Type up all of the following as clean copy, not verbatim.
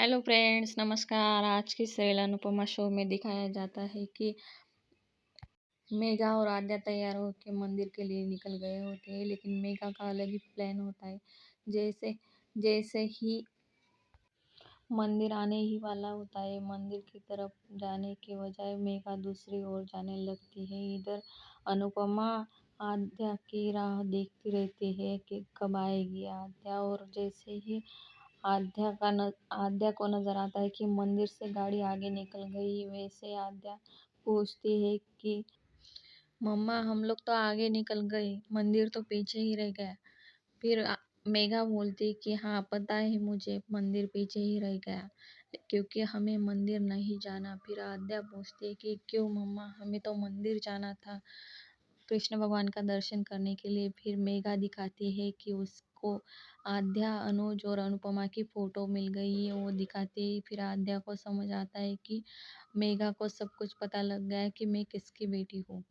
Hello friends, नमस्कार। आज की सीरियल अनुपमा शो में दिखाया जाता है कि मेघा और आद्या तैयार होकर मंदिर के लिए निकल गए होते हैं, लेकिन मेघा का अलग ही प्लान होता है। जैसे जैसे ही मंदिर आने ही वाला होता है, मंदिर की तरफ जाने के बजाय मेघा दूसरी ओर जाने लगती है। इधर अनुपमा आद्या की राह देखती रहती है कि कब आएगी आद्या। और जैसे ही आद्या को नजर आता है कि मंदिर से गाड़ी आगे निकल गई, वैसे आद्या पूछती है कि मम्मा, हम लोग तो आगे निकल गए, मंदिर तो पीछे ही रह गया। फिर मेघा बोलती कि हाँ, पता है मुझे, मंदिर पीछे ही रह गया क्योंकि हमें मंदिर नहीं जाना। फिर आद्या पूछती है कि क्यों मम्मा, हमें तो मंदिर जाना था, कृष्ण भगवान का दर्शन करने के लिए। फिर मेघा दिखाती है कि उसको आद्या, अनुज और अनुपमा की फोटो मिल गई है, वो दिखाती है। फिर आद्या को समझ आता है कि मेघा को सब कुछ पता लग गया है कि मैं किसकी बेटी हूँ।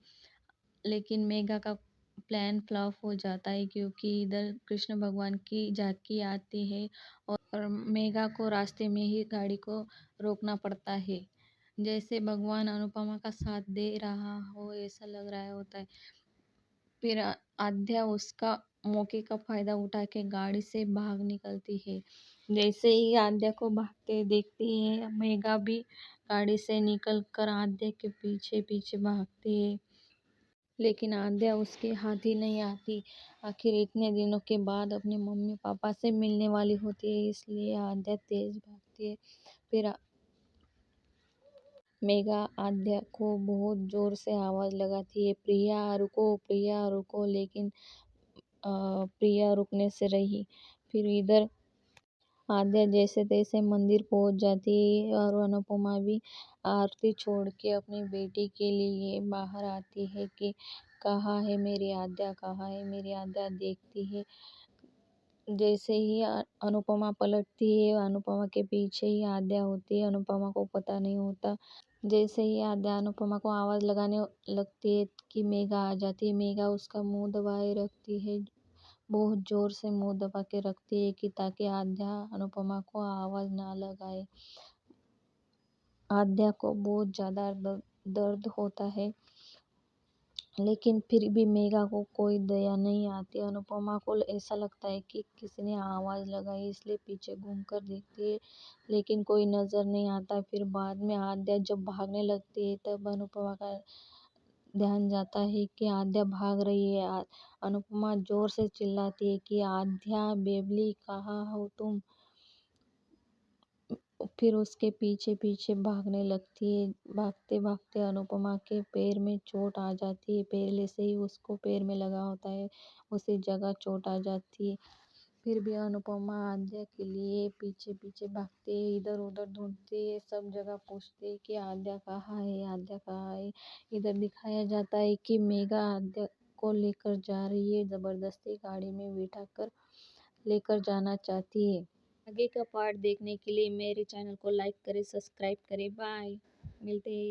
लेकिन मेघा का प्लान फ्लॉप हो जाता है क्योंकि इधर कृष्ण भगवान की झांकी आती है और मेघा को रास्ते में ही गाड़ी को रोकना पड़ता है। जैसे भगवान अनुपमा का साथ दे रहा हो ऐसा लग रहा होता है। फिर आद्या उसका मौके का फायदा उठा के गाड़ी से भाग निकलती है। जैसे ही आद्या को भागते देखती है, मेघा भी गाड़ी से निकल कर आद्या के पीछे पीछे भागती है, लेकिन आद्या उसके हाथ ही नहीं आती। आखिर इतने दिनों के बाद अपने मम्मी पापा से मिलने वाली होती है, इसलिए आद्या तेज भागती है। फिर मेघा आद्या को बहुत जोर से आवाज लगाती है, प्रिया रुको, प्रिया रुको, लेकिन प्रिया रुकने से रही। फिर इधर आद्या जैसे तैसे मंदिर पहुंच जाती है और अनुपमा भी आरती छोड़ के अपनी बेटी के लिए बाहर आती है कि कहाँ है मेरी आद्या, कहाँ है मेरी आद्या। देखती है, जैसे ही अनुपमा पलटती है, अनुपमा के पीछे ही आद्या होती है, अनुपमा को पता नहीं होता। जैसे ही आद्या अनुपमा को आवाज लगाने लगती है कि मेघा आ जाती है, मेघा उसका मुंह दबाए रखती है, बहुत जोर से मुंह दबा के रखती है कि ताकि आद्या अनुपमा को आवाज ना लगाए। आद्या को बहुत ज्यादा दर्द होता है, लेकिन फिर भी मेघा को कोई दया नहीं आती। अनुपमा को ऐसा लगता है कि किसी ने आवाज लगाई, इसलिए पीछे घूमकर देखती है, लेकिन कोई नजर नहीं आता। फिर बाद में आद्या जब भागने लगती है, तब अनुपमा का ध्यान जाता है कि आद्या भाग रही है। अनुपमा जोर से चिल्लाती है कि आद्या बेबली, कहाँ हो तुम। फिर उसके पीछे पीछे भागने लगती है। भागते भागते अनुपमा के पैर में चोट आ जाती है, पहले से ही उसको पैर में लगा होता है, उसी जगह चोट आ जाती है। फिर भी अनुपमा आद्या के लिए पीछे पीछे भागती है, इधर उधर ढूंढती है, सब जगह पूछती है कि आद्या कहाँ है, आद्या कहाँ है। इधर दिखाया जाता है कि मेघा आद्या को लेकर जा रही है, जबरदस्ती गाड़ी में बिठा कर लेकर जाना चाहती है। आगे का पार्ट देखने के लिए मेरे चैनल को लाइक करें, सब्सक्राइब करें। बाय, मिलते हैं।